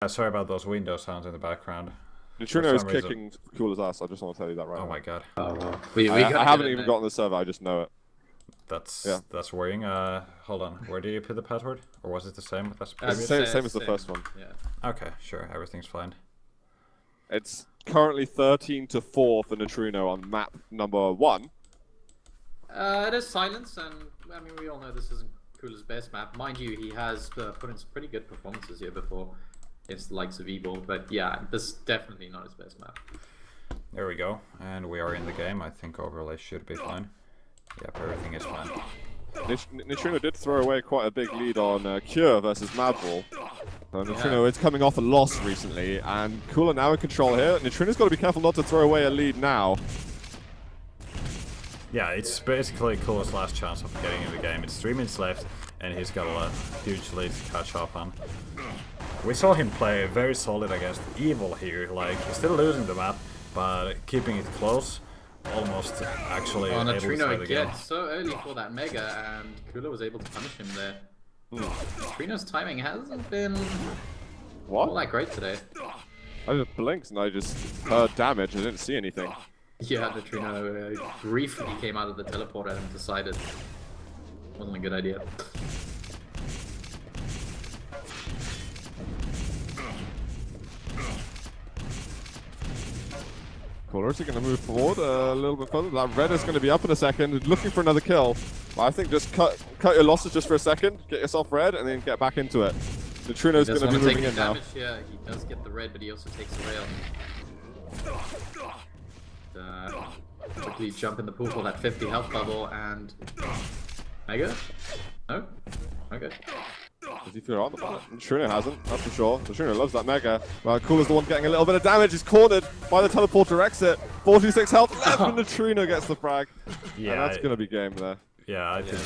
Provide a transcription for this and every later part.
Sorry about those window sounds in the background. Nitrino is kicking Cooler's ass. I just want to tell you that right now. Oh now. my god. Oh, wow. I haven't even gotten the server. I just know it. That's worrying. Hold on. Where did you put the password? Or was it the same as previous? It's the same as the first one. Yeah. Okay, sure. Everything's fine. It's currently 13-4 for Nitrino on map number 1. It is Silence, and I mean we all know this isn't Cooler's best map. Mind you, he has put in some pretty good performances here before. It's the likes of Evil, but yeah, this is definitely not his best map. There we go, and we are in the game. I think overlay should be fine. Yep, everything is fine. Nitrino did throw away quite a big lead on Cure versus Madball. Nitrino is coming off a loss recently, and Cooler now in control here. Nitrino's got to be careful not to throw away a lead now. Yeah, it's basically Cooler's last chance of getting in the game. It's 3 minutes left, and he's got a huge lead to catch up on. We saw him play very solid against Evil here, like, still losing the map, but keeping it close, almost actually able to play the game. So early for that Mega, and Cooler was able to punish him there. Nitrino's timing hasn't been all that great today. I just blinked and I just heard damage, I didn't see anything. Yeah, Nitrino briefly came out of the teleporter and decided wasn't a good idea. Cooler is going to move forward a little bit further. That red is going to be up in a second, looking for another kill. But I think just cut your losses just for a second, get yourself red, and then get back into it. Nitrino's going to be moving in now. Yeah, he does get the red, but he also takes the rail. Quickly jump in the pool for that 50 health bubble, and Mega? No? Okay. Does he feel on the ball? Nitrino hasn't, that's for sure. Nitrino loves that Mega. Well, Cooler's the one getting a little bit of damage. He's cornered by the teleporter exit. 46 health left, and Nitrino gets the frag. Yeah, and that's going to be game there. Yeah, I do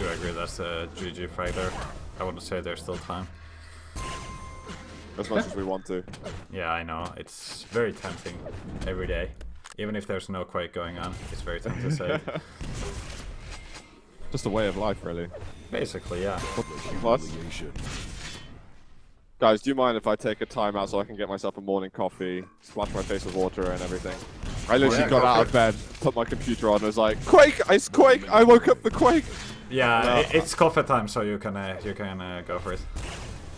agree. That's a GG frag there. I wouldn't say there's still time. As much as we want to. Yeah, I know. It's very tempting every day. Even if there's no Quake going on, it's very tempting to say. Just a way of life, really. Basically, yeah. What? Guys, do you mind if I take a time out so I can get myself a morning coffee, splash my face with water and everything? I literally got out of bed, put my computer on, and was like, Quake! It's Quake! I woke up for Quake! Yeah, it's coffee time, so you can go for it.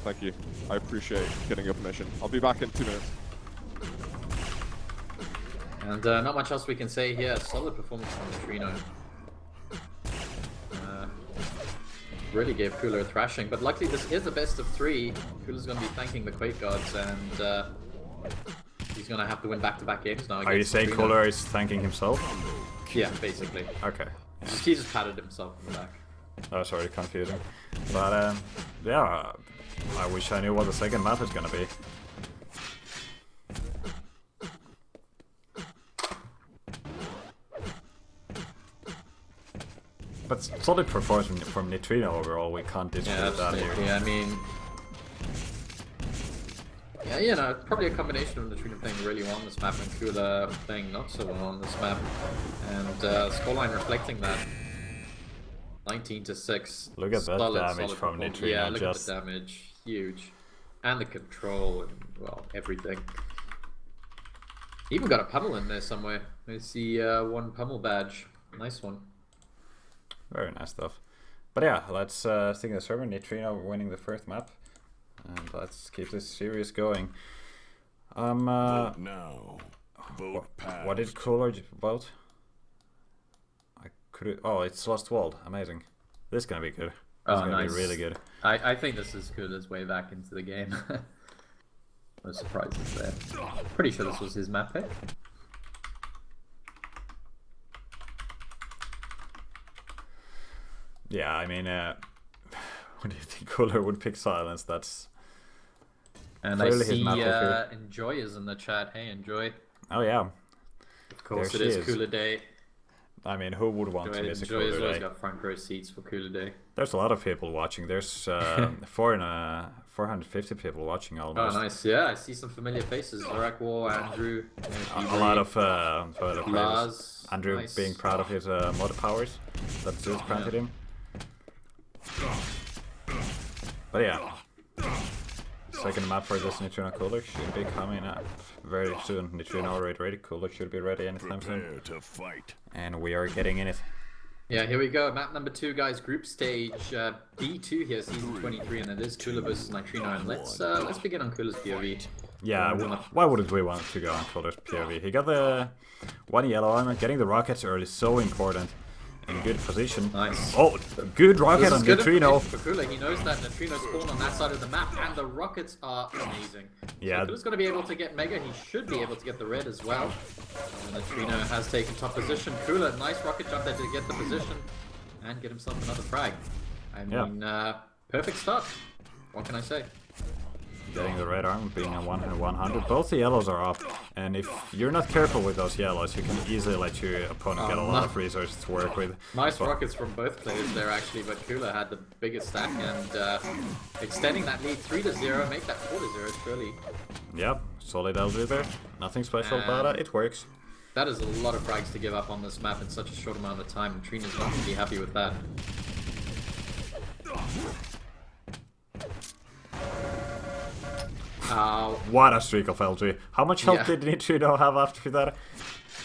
Thank you. I appreciate getting your permission. I'll be back in 2 minutes. And not much else we can say here. Solid performance from Nitrino. Really gave Cooler a thrashing, but luckily this is the best of 3. Cooler's going to be thanking the Quake gods, and he's going to have to win back-to-back games now. Are you saying Cooler is thanking himself? Yeah, basically. Okay. He just patted himself on the back. Oh, sorry, confusing. But yeah, I wish I knew what the second map is going to be. But solid performance from Nitrino overall, we can't dispute that here. Yeah, I mean... Yeah, you know, probably a combination of Nitrino playing really well on this map and Cooler playing not so well on this map. And scoreline reflecting that. 19-6. Look at that damage from Nitrino. Yeah, look at the damage. Huge. And the control and, well, everything. Even got a pummel in there somewhere. There's the one pummel badge. Nice one. Very nice stuff. But yeah, let's stick in the server. Nitrino winning the first map. And let's keep this series going. Vote no. Vote pass. What did Cooler vote? Oh, it's Lost World. Amazing. This is gonna be good. This is gonna be really good. I think this is Cooler's way back into the game. No surprises there. Pretty sure this was his map pick. Yeah, I mean, when do you think Cooler would pick Silence? That's and I see Enjoy is in the chat. Hey, Enjoy. Oh yeah. Of course, it is Cooler Day. I mean, who would want to miss a Cooler Enjoy has always Day? got front row seats for Cooler Day. There's a lot of people watching. There's 450 people watching almost. Oh, nice. Yeah, I see some familiar faces. Zorak War, Andrew. A lot of Lars. Andrew being proud of his mod powers that Zeus granted him. But yeah, second map for this Nitrino Cooler should be coming up very soon. Nitrino already ready, Cooler should be ready anytime soon. Prepare to fight. And we are getting in it. Yeah, here we go. Map number 2, guys. Group stage B2 here, season 23, and it is Cooler versus Nitrino. And let's begin on Cooler's POV. Yeah, why wouldn't we want to go on Cooler's POV? He got the 1 yellow armor. Getting the rockets early is so important. In good position. Nice. Oh, good rocket on Nitrino. For Cooler, he knows that Nitrino spawned on that side of the map, and the rockets are amazing. Yeah. So Cooler's going to be able to get Mega. He should be able to get the red as well. Nitrino has taken top position. Cooler, nice rocket jump there to get the position and get himself another frag. I mean, perfect start. What can I say? Getting the red armor, being a 100. Both the yellows are up, and if you're not careful with those yellows, you can easily let your opponent get a lot of resources to work with. Nice rockets from both players there actually, but Cooler had the biggest stack and extending that lead 3-0, make that 4-0 surely. Yep, solid LG there. Nothing special about it, it works. That is a lot of frags to give up on this map in such a short amount of time, and Trina's not going to be happy with that. What a streak of LG. How much health did Nitrino have after that?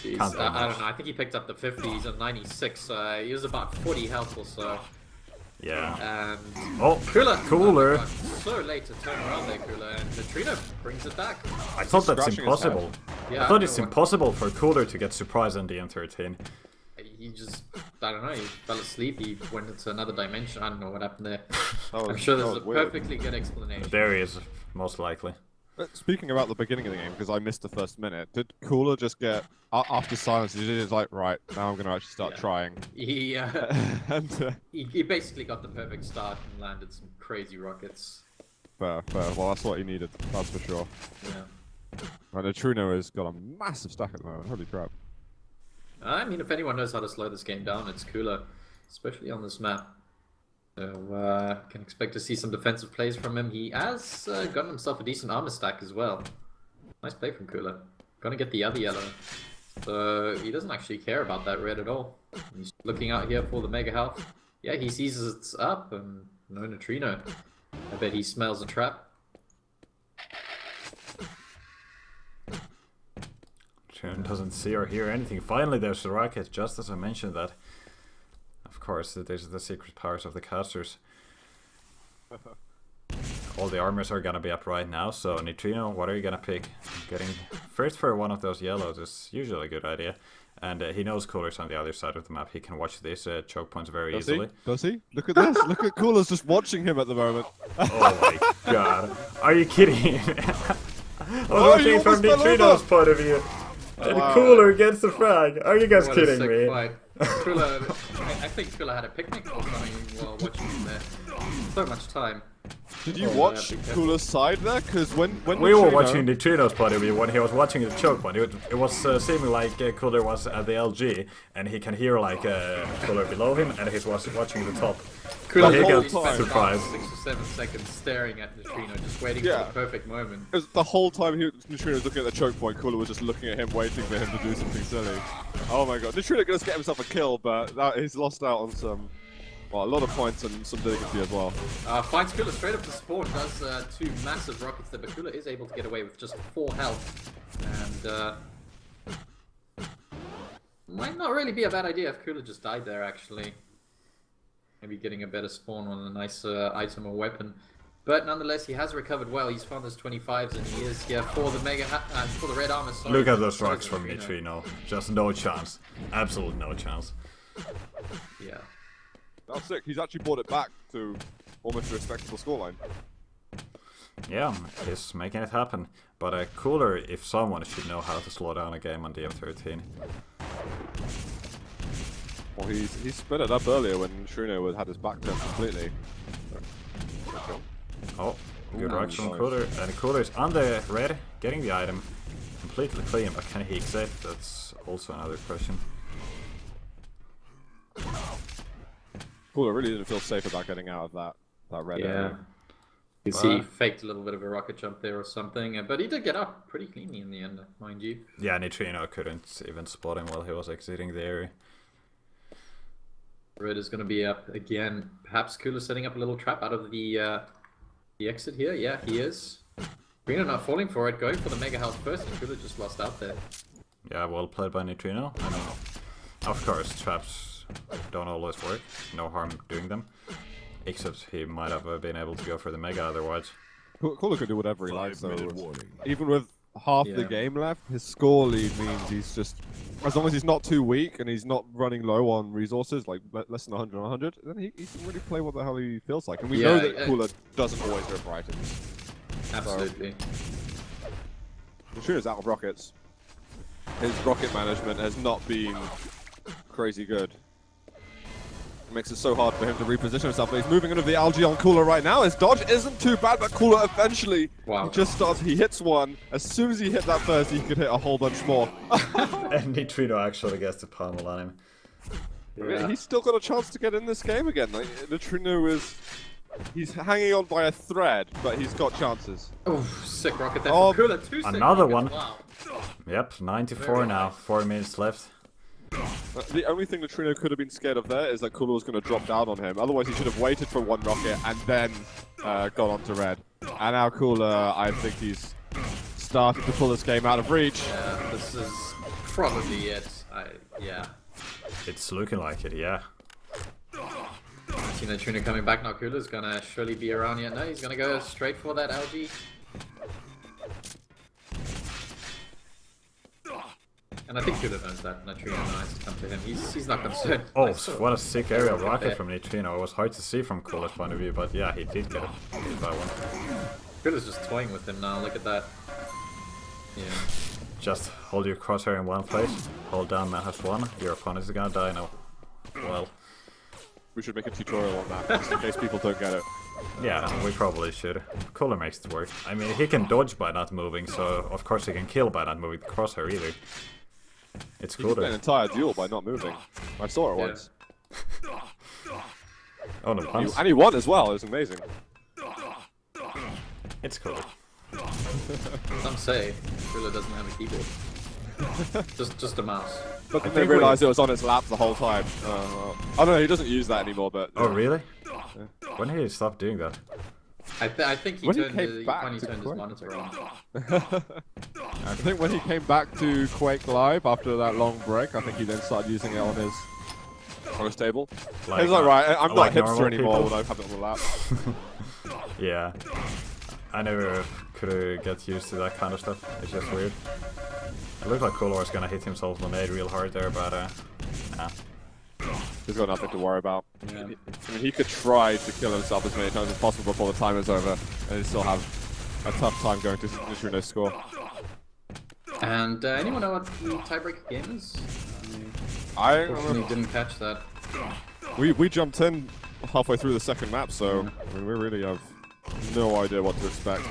I don't know, I think he picked up the 50s and 96, he was about 40 health or so. Yeah. And oh, Cooler! Oh God, so late to turn around there, Cooler, and Nitrino brings it back. I thought that's impossible. Yeah, I thought it's impossible for Cooler to get surprise on the M13. He just, I don't know, he fell asleep, he went into another dimension, I don't know what happened there. Oh, I'm sure there's a weird. perfectly good explanation. There he is, most likely. Speaking about the beginning of the game, because I missed the first minute, did Cooler just get, after silence, he did like, right, now I'm going to actually start trying. He, and, he basically got the perfect start and landed some crazy rockets. fair. Well, that's what he needed, that's for sure. Yeah. And Nitrino has got a massive stack at the moment, holy crap. I mean, if anyone knows how to slow this game down, it's Cooler, especially on this map. So, can expect to see some defensive plays from him. He has gotten himself a decent armor stack as well. Nice play from Cooler. Gonna get the other yellow. So, he doesn't actually care about that red at all. He's looking out here for the mega health. Yeah, he sees it's up, and no Nitrino. I bet he smells a trap. Doesn't see or hear anything. Finally, there's the rocket, just as I mentioned that. Of course, there's the secret powers of the casters. All the armors are gonna be up right now, so Nitrino, what are you gonna pick? Getting first for one of those yellows is usually a good idea. And he knows Cooler's on the other side of the map. He can watch these choke points very easily. Does he? Look at this. Look at Cooler's just watching him at the moment. Oh my god. Are you kidding? I was watching from almost fell Nitrino's over. point of view. And Cooler gets the frag. Are you guys What a kidding sick me? fight. Cooler, I think Cooler had a picnic or something while watching him there. So much time. Did you watch Cooler's side there? Because when We were Nitrino- watching Nitrino's point of view when he was watching the choke point. It was seeming like Cooler was at the LG, and he can hear like Cooler below him, and he was watching the top. Cooler But he probably got spent about surprised. 6 or 7 seconds staring at Nitrino, just waiting Yeah. for the perfect moment. It was the whole time Nitrino was looking at the choke point, Cooler was just looking at him, waiting for him to do something silly. Oh my god, Nitrino going to get himself a kill, but he's lost out on some, well, a lot of points and some dignity as well. Finds Cooler straight up the spawn, does 2 massive rockets there, but Cooler is able to get away with just 4 health. And might not really be a bad idea if Cooler just died there, actually. Maybe getting a better spawn on a nice item or weapon. But nonetheless, he has recovered well. He's found those 25s, and he is here for the for the red armor. Sorry, Look at those sorry, rocks from Nitrino. Just no chance. Absolute no chance. Yeah. That's sick, he's actually brought it back to almost a respectable scoreline. Yeah, he's making it happen. But Cooler, if someone, should know how to slow down a game on the M13. Well, he split it up earlier when Nitrino had his back turned completely. Oh, good rocks from nice. Cooler. And Cooler is on the red, getting the item completely clean, but can he exit? That's also another question. Cooler really didn't feel safe about getting out of that red area. You can see he faked a little bit of a rocket jump there or something, but he did get up pretty cleanly in the end, mind you. Yeah, Nitrino couldn't even spot him while he was exiting the area. Red is going to be up again. Perhaps Cooler setting up a little trap out of the exit here. Yeah, he is. Nitrino not falling for it, going for the mega health first, and could have just lost out there. Yeah, well played by Nitrino. I know. Of course, traps don't always work. No harm doing them. Except he might have been able to go for the mega otherwise. Cooler can do whatever he likes, 5 though. minute warning. Even with half the Yeah. game left, his score lead means he's just... As long as he's not too weak and he's not running low on resources, like less than 100 on 100, then he can really play what the hell he feels like. And we know that Cooler doesn't always go for items. Absolutely. Nitrino's out of rockets. His rocket management has not been crazy good. It makes it so hard for him to reposition himself. But he's moving into the algae on Cooler right now. His dodge isn't too bad, but Cooler eventually he hits one. As soon as he hit that first, he could hit a whole bunch more. And Nitrino actually gets the pummel on him. Yeah. He's still got a chance to get in this game again. Like, Nitrino he's hanging on by a thread, but he's got chances. Oh, sick rocket there from Cooler. 2 sick another rockets. one. Wow. Yep, 94 now. 4 minutes left. The only thing Nitrino could have been scared of there is that Cooler was going to drop down on him. Otherwise, he should have waited for one rocket and then gone on to red. And now Cooler, I think he's started to pull this game out of reach. Yeah, this is probably it. Yeah. It's looking like it, yeah. See Nitrino coming back now. Cooler's gonna surely be around here. No, he's gonna go straight for that algae. And I think Cooler knows that Nitrino knows to come to him. He's not concerned. Oh, Nice. what a sick aerial rocket there. from Nitrino. It was hard to see from Cooler's point of view, but yeah, he did get it. That one. Cooler's just toying with him now. Look at that. Yeah. Just hold your crosshair in one place, hold down manhas 1, your opponent is gonna die now. Well, We should make a tutorial on that, just in case people don't get it. yeah, we probably should. Cooler makes it work. I mean, he can dodge by not moving, so of course he can kill by not moving the crosshair either. It's He can play an Cooler. entire duel by not moving. I saw it Yeah. once. Oh, no puns. And he won as well, it was amazing. It's Cooler. Some say Cooler doesn't have a keyboard. just a mouse. But then I they think realised it was on his lap the whole time. Oh no, he doesn't use that anymore, but... Oh, really? When did he stop doing that? I think he When he turned came back finally to turned his Quake. monitor on. I think when he came back to Quake Live after that long break, I think he then started using it on his table. Like, He's like, right, I'm like not a hipster normal anymore people? when I have it on the lap. Yeah. I never could get used to that kind of stuff. It's just weird. It looked like Cooler was gonna hit himself in the nade real hard there, but nah. He's got nothing to worry about. Yeah. I mean, he could try to kill himself as many times as possible before the time is over, and he'd still have a tough time going to Nitrino's score. And anyone know what the tiebreaker game is? I Unfortunately, didn't catch that. we jumped in halfway through the second map, so I mean, we really have no idea what to expect.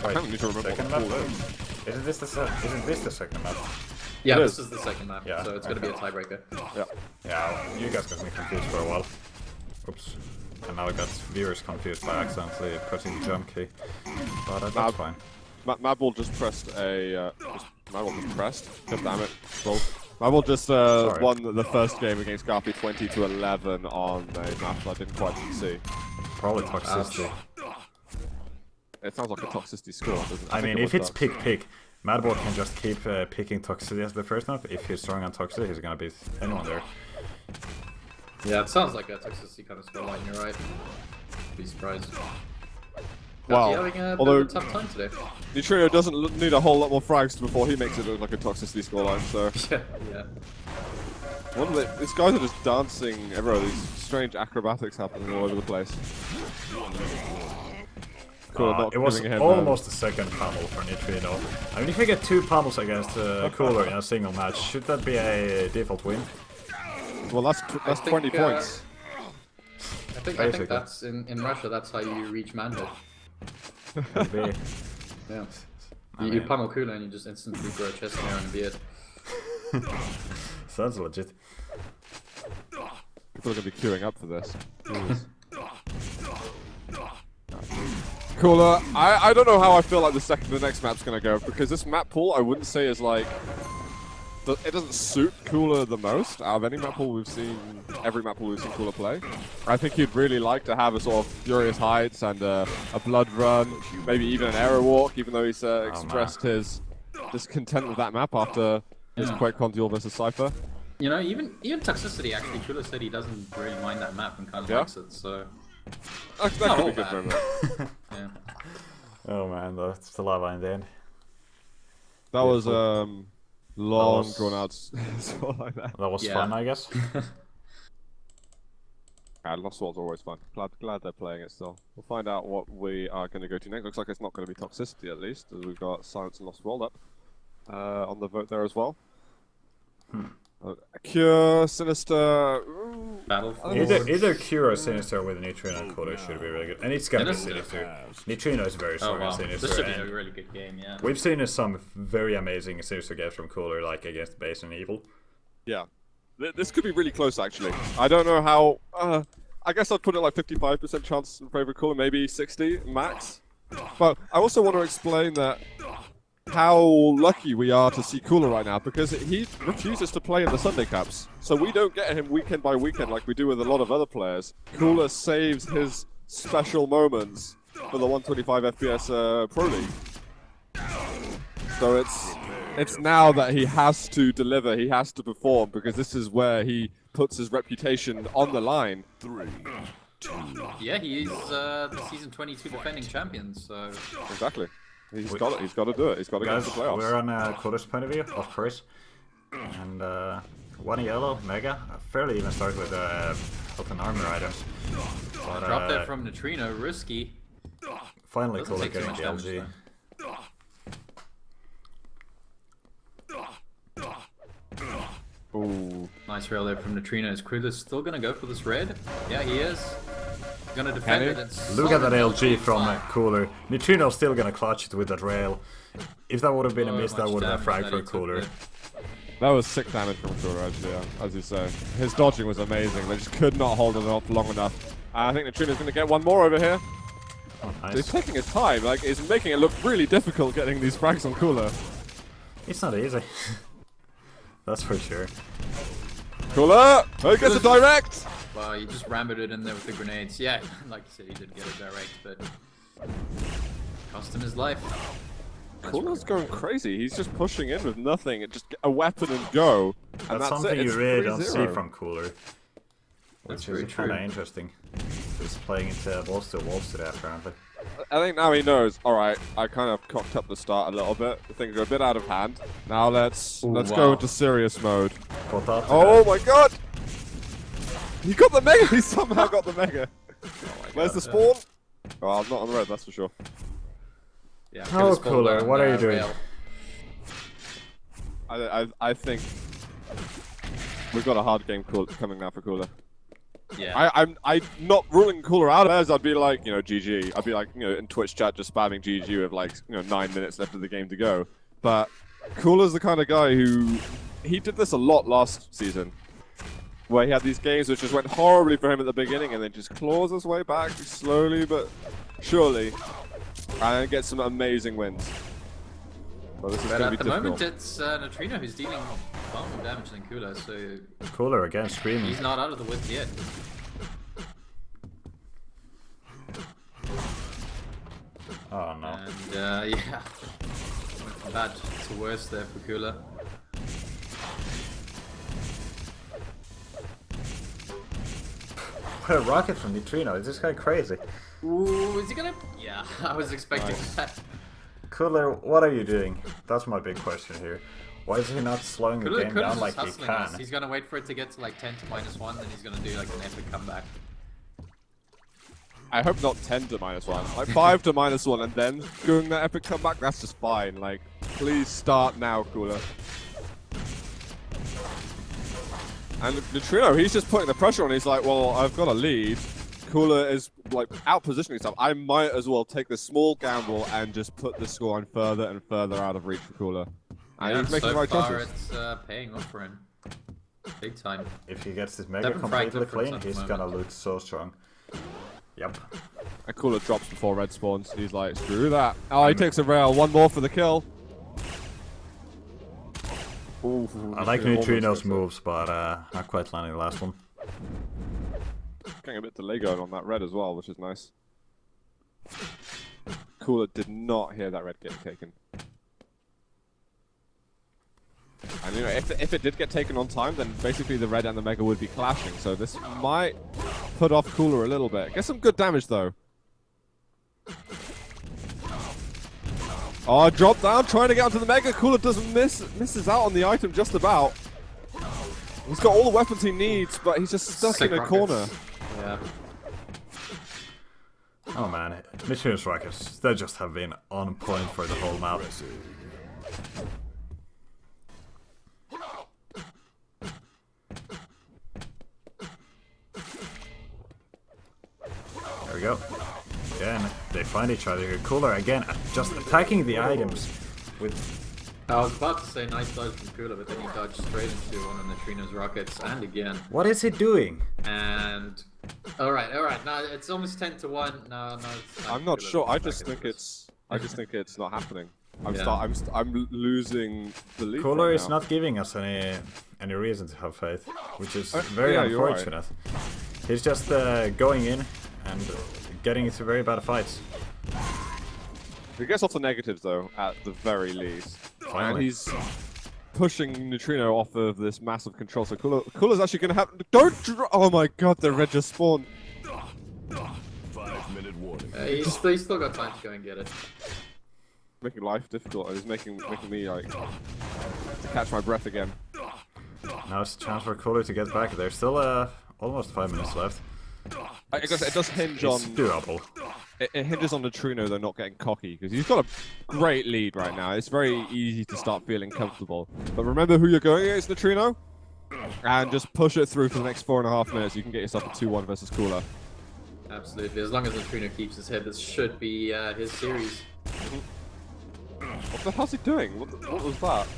I Wait, need to remember second what map? the pool is. Isn't this the second map? Yeah, It this is. is the second map, Yeah, so it's gonna be a tiebreaker. Yeah. Yeah, you guys got me confused for a while. Oops. And now I got viewers confused by accidentally pressing the jump key. But that's fine. Madball just pressed a. Madball just pressed. God damn it. Well, Madball just won the first game against Garpy 20-11 on a map I didn't quite see. Probably toxicity. It sounds like a toxicity score, doesn't it? I mean, think if it it's was pick, Madball can just keep picking toxicity as the first map. If he's strong on toxicity, he's gonna beat anyone there. Yeah, it sounds like a toxicity kind of scoreline, you're right. Be surprised. Wow. He's having a bit Although- of a tough time today. Nitrino doesn't need a whole lot more frags before he makes it look like a toxicity scoreline, so... Yeah. These guys are just dancing everywhere, these strange acrobatics happening all over the place. Cool, not It was giving him, almost a second pummel for Nitrino. I mean, if you get 2 pummels against Cooler in a single match, should that be a default win? Well, that's think, 20 points. I think Basically. that's in Russia. That's how you reach manhood. Maybe. Yeah. I You mean- pummel Cooler and you just instantly grow a chest hair and a beard. Sounds legit. People are going to be queuing up for this. Cooler, I don't know how I feel like the next map's going to go, because this map pool I wouldn't say is like it doesn't suit Cooler the most out of any map pool we've seen. Every map pool we've seen Cooler play. I think he'd really like to have a sort of Furious Heights and a Blood Run, maybe even an Arrow Walk, even though he's expressed his discontent with that map after his QuakeCon duel versus Cypher. You know, even Toxicity actually, Cooler said he doesn't really mind that map and kind of likes it, so... That could be good for him. Yeah. Oh man, that's the lava in the end. That was long drawn out sort like that. That was fun, I guess. Lost World's always fun. Glad they're playing it still. We'll find out what we are going to go to next. Looks like it's not going to be Toxicity at least, as we've got Silence and Lost World up on the vote there as well. Cure, Sinister... Either Cure or Sinister with Nitrino and Cooler should be really good. And it's gonna be Sinister. Nitrino is very strong at Sinister. This should be a really good game, yeah. We've seen some very amazing Sinister games from Cooler, like against Base and Evil. Yeah. This could be really close, actually. I don't know how... I guess I'd put it like 55% chance in favor of Cooler, maybe 60 max. But I also want to explain that how lucky we are to see Cooler right now, because he refuses to play in the Sunday Cups. So we don't get him weekend by weekend like we do with a lot of other players. Cooler saves his special moments for the 125 FPS Pro League. So it's now that he has to deliver, he has to perform, because this is where he puts his reputation on the line. 3, 2. Yeah, he is the season 22 defending champion, so... Exactly. He's got it. He's got to do it. He's got to get into the playoffs. We're on Cooler's point of view, of course. And one yellow, Mega. Fairly even start with open armor items. But, dropped it from Nitrino, risky. Finally, Cooler getting the LG. Ooh. Nice rail there from Nitrino. Is Cooler still going to go for this red? Yeah, he is. Gonna defend it. Look at that LG from Cooler. Nitrino's still gonna clutch it with that rail. If that would have been a miss, that would have fragged for Cooler. That was sick damage from Cooler, actually, yeah, as you say. His dodging was amazing. They just could not hold it off long enough. I think Nitrino's gonna get one more over here. Oh, nice. He's taking his time. Like, he's making it look really difficult getting these frags on Cooler. It's not easy. That's for sure. Cooler! Oh, he gets a direct! Well, he just rammed it in there with the grenades. Yeah, like you said, he did get it direct, but cost him his life. Cooler's going crazy. He's just pushing in with nothing. Just get a weapon and go. And that's something you really don't see from Cooler. Which is kind of interesting. He's playing into balls to walls today, apparently. I think now he knows. All right, I kind of cocked up the start a little bit. Things are a bit out of hand. Now let's go into serious mode. Oh my god! He got the Mega! He somehow got the Mega! Where's the spawn? Oh, I'm not on the red, that's for sure. Yeah, oh, Cooler, what are you doing? I think we've got a hard game coming now for Cooler. Yeah. I'm not ruling Cooler out of theirs. I'd be like, GG. I'd be like, in Twitch chat just spamming GG with like, 9 minutes left of the game to go. But Cooler's the kind of guy who, he did this a lot last season, where he had these games which just went horribly for him at the beginning and then just claws his way back slowly but surely and gets some amazing wins. Well, this is but at be the difficult. moment it's Nitrino who's dealing far more damage than Cooler, so Cooler again screaming. He's not out of the woods yet. Oh no. And yeah, went from bad to worse there for Cooler. What a rocket from Nitrino, is this guy crazy? Ooh, is he gonna... Yeah, I was expecting that. Cooler, what are you doing? That's my big question here. Why is he not slowing the game down like he can? Us. He's gonna wait for it to get to like 10 to -1, then he's gonna do like an epic comeback. I hope not 10 to -1. Like 5 to -1 and then doing that epic comeback, that's just fine. Like, please start now, Cooler. And Nitrino, he's just putting the pressure on. He's like, well, I've got a lead. Cooler is like out-positioning stuff. I might as well take this small gamble and just put the score on further and further out of reach for Cooler. And he's making the right choices. It's paying off for him. Big time. If he gets his Mega completely clean, he's gonna look so strong. Yep. And Cooler drops before red spawns. He's like, screw that. Oh, he takes a rail. One more for the kill. Ooh, I like Nitrino almost Nitrino's gets it. moves, but not quite landing the last one. Getting a bit delay going on that red as well, which is nice. Cooler did not hear that red getting taken. And you know, if it did get taken on time, then basically the red and the mega would be clashing. So this might put off Cooler a little bit. Get some good damage though. Oh, drop down, trying to get onto the mega. Cooler doesn't misses out on the item just about. He's got all the weapons he needs, but he's just stuck in a corner. Yeah. Oh man, Nitrino's rockets, they just have been on point for the whole map. There we go. Again, they find each other here. Cooler again, just attacking the items with... I was about to say nice dodge from Cooler, but then he dodged straight into one of Nitrino's rockets, and again. What is he doing? And... Alright. Now it's almost 10 to 1. No, it's I'm not sure. I just think it's not happening. I'm losing belief. Cooler right is now. not giving us any reason to have faith, which is very unfortunate. He's just going in and getting into very bad fights. He gets off the negatives though, at the very least. Finally. And he's pushing Nitrino off of this massive control. So Cooler's actually going to have... Oh my god, the red just spawned. 5-minute warning. He's still got time to go and get it. Making life difficult. It's making me like to catch my breath again. Now it's a chance for Cooler to get back. There's still almost 5 minutes left. It does hinge on... It's doable. It hinges on Nitrino though not getting cocky, because he's got a great lead right now. It's very easy to start feeling comfortable. But remember who you're going against, Nitrino, and just push it through for the next 4.5 minutes. You can get yourself a 2-1 versus Cooler. Absolutely. As long as Nitrino keeps his head, this should be his series. What the hell's he doing? What was that?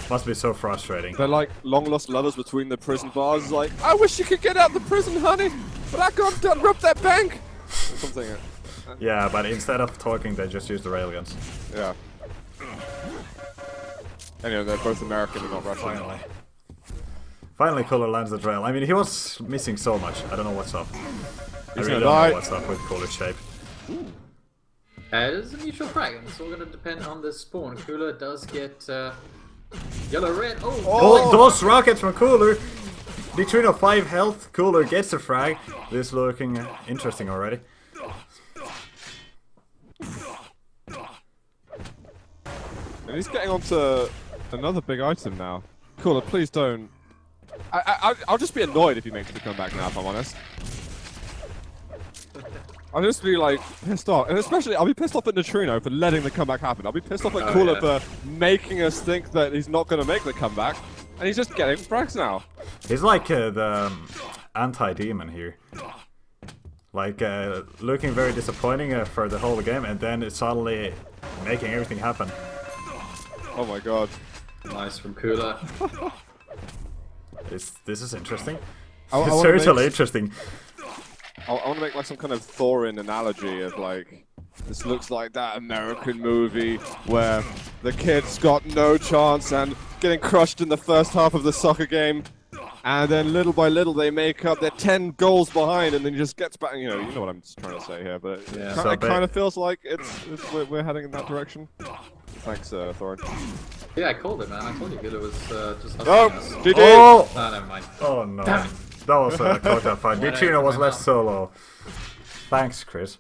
Must be so frustrating. They're like long lost lovers between the prison bars. Like, I wish you could get out the prison, honey, but I can't rob that bank. Or something. Yeah, but instead of talking, they just use the railguns. Yeah. Anyway, they're both American and not Russian. Finally, Cooler lands the rail. I mean, he was missing so much. I don't know what's up. I really don't die. know what's up with Cooler's shape. It is a mutual frag, and it's all going to depend on the spawn. Cooler does get yellow-red. Oh, those rockets from Cooler! Nitrino 5 health, Cooler gets a frag. This is looking interesting already. And he's getting onto another big item now. Cooler, please don't. I'll just be annoyed if he makes the comeback now, if I'm honest. I'll just be like pissed off, and especially I'll be pissed off at Nitrino for letting the comeback happen. I'll be pissed off at Cooler for making us think that he's not going to make the comeback, and he's just getting frags now. He's like the anti-demon here. Like looking very disappointing for the whole game, and then it's suddenly making everything happen. Oh my god. Nice from Cooler. This is interesting. I Seriously interesting. I want to make like some kind of Thorin analogy of like, this looks like that American movie where the kid's got no chance and getting crushed in the first half of the soccer game, and then little by little they make up. They're 10 goals behind, and then he just gets back. You know what I'm trying to say here, but yeah. it kind of feels like we're heading in that direction. Thanks, Thorin. Yeah, I called it, man. I told you Cooler was just hustling us. GG! Oh! No, never mind. Oh no. Damn it. That was a quota fight. Nitrino was left solo. Thanks, Chris.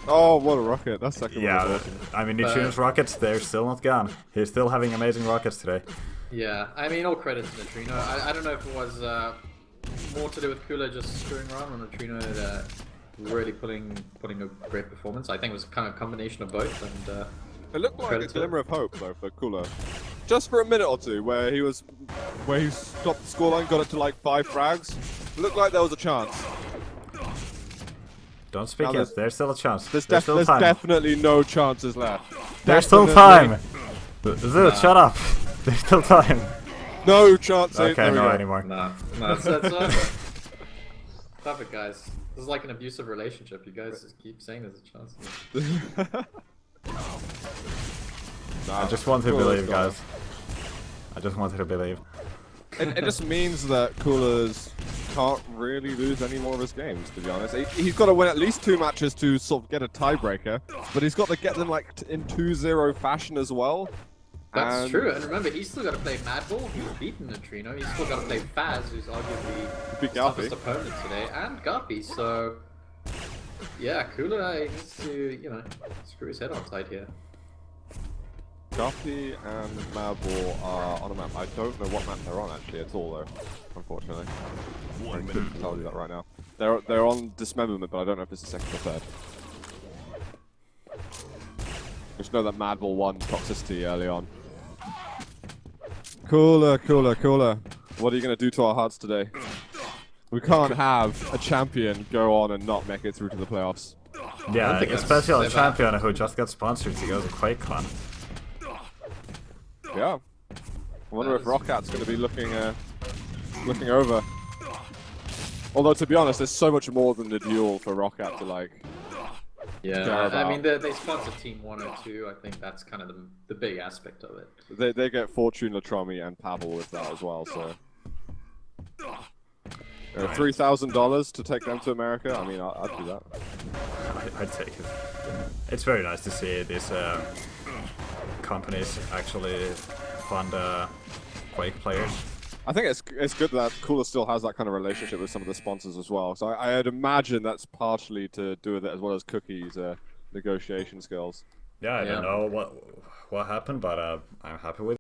Oh, what a rocket. That second one was Yeah, awesome. I mean, Nitrino's rockets, they're still not gone. He's still having amazing rockets today. Yeah, I mean, all credit to Nitrino. I don't know if it was more to do with Cooler just screwing around, or Nitrino really putting a great performance. I think it was kind of a combination of both. And It looked like a glimmer of hope, though, for Cooler. Just for a minute or two, where he stopped the scoreline, got it to like 5 frags. It looked like there was a chance. Don't speak Now yet, there's still a chance. There's still time. definitely no chances left. There's still time! Zud, shut up! There's still time. No chance. Okay, no anymore. no, that's stop it, guys. This is like an abusive relationship. You guys just keep saying there's a chance. I just want to believe, guys. I just wanted to believe. It just means that Coolers can't really lose any more of his games, to be honest. He's got to win at least 2 matches to sort of get a tiebreaker, but he's got to get them like in 2-0 fashion as well. That's true, and remember, he's still got to play Madball, who's beaten Nitrino. He's still got to play Faz, who's arguably the toughest opponent today, and Garpy. So, yeah, Cooler needs to, you know, screw his head on tight here. Garpy and Madball are on a map. I don't know what map they're on actually at all, though. Unfortunately, I couldn't tell you that right now. They're on Dismemberment, but I don't know if it's the second or third. Just know that Madball won Toxicity early on. Cooler. What are you going to do to our hearts today? We can't have a champion go on and not make it through to the playoffs. Yeah, especially a champion who just got sponsored to go to QuakeCon. Yeah. I wonder if Rockat's going to be looking over. Although, to be honest, there's so much more than the duel for Rockat to, like, yeah, I mean, they sponsor Team 102. I think that's kind of the big aspect of it. They get Fortune, Latromi, and Pavel with that as well, so... $3,000 to take them to America? I mean, I'd do that. I'd take it. It's very nice to see these companies actually fund Quake players. I think it's good that Cooler still has that kind of relationship with some of the sponsors as well. So I'd imagine that's partially to do with it, as well as Cookie's negotiation skills. Yeah, I don't know what happened, but I'm happy with it.